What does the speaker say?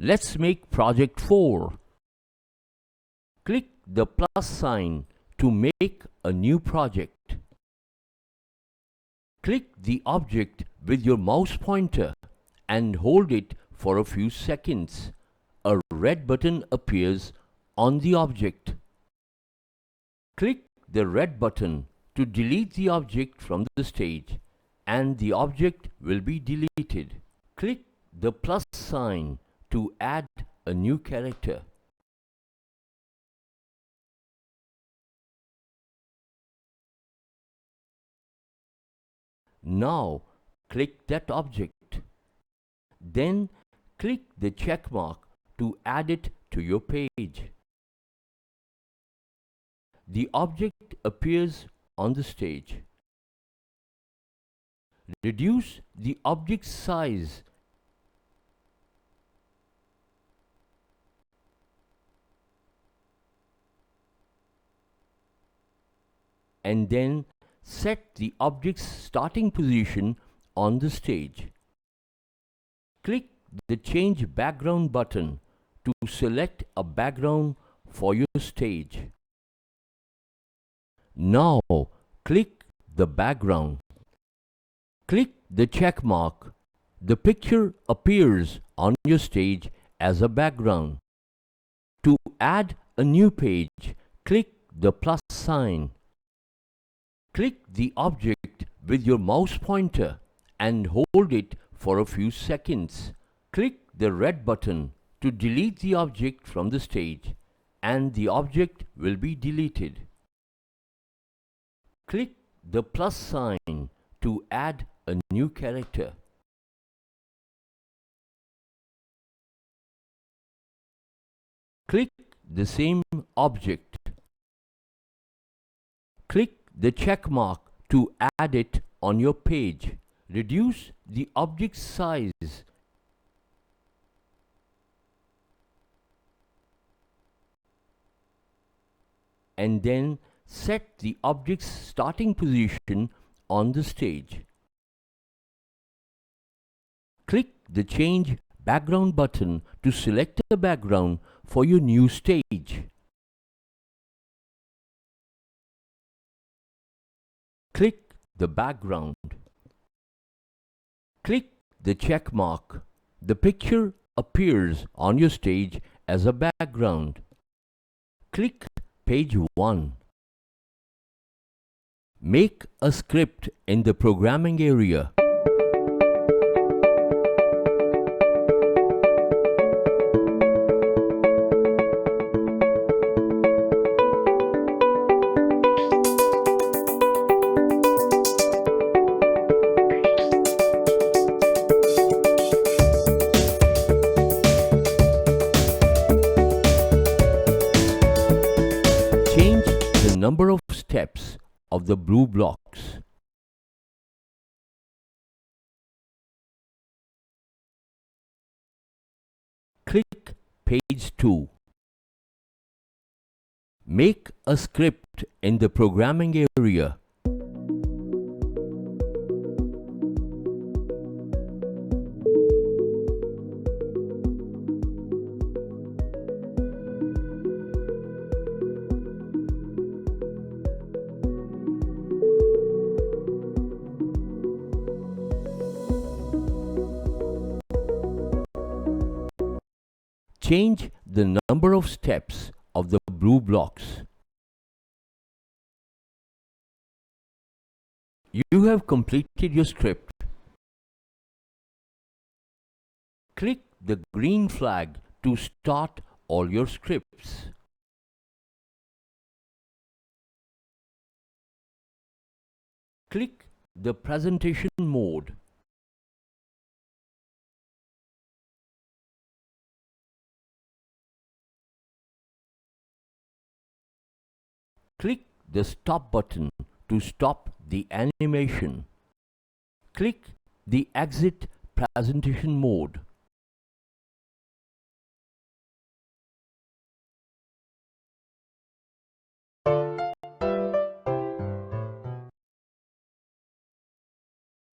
Let's make project 4. Click the plus sign to make a new project. Click the object with your mouse pointer and hold it for a few seconds. A red button appears on the object. Click the red button to delete the object from the stage, and the object will be deleted. Click the plus sign to add a new character. Now click that object. Then click the check mark to add it to your page. The object appears on the stage. Reduce the object's size and then set the object's starting position on the stage. Click the Change Background button to select a background for your stage. Now click the background. Click the check mark. The picture appears on your stage as a background. To add a new page, click the plus sign. Click the object with your mouse pointer and hold it for a few seconds. Click the red button to delete the object from the stage, and the object will be deleted. Click the plus sign to add a new character. Click the same object. Click the check mark to add it on your page. Reduce the object's size and then set the object's starting position on the stage. Click the Change Background button to select a background for your new stage. Click the background. Click the check mark. The picture appears on your stage as a background. Click page 1. Make a script in the programming area. Change the number of steps of the blue blocks. Click page 2. Make a script in the programming area. Change the number of steps of the blue blocks. You have completed your script. Click the green flag to start all your scripts. Click the presentation mode. Click the stop button to stop the animation. Click the exit presentation mode.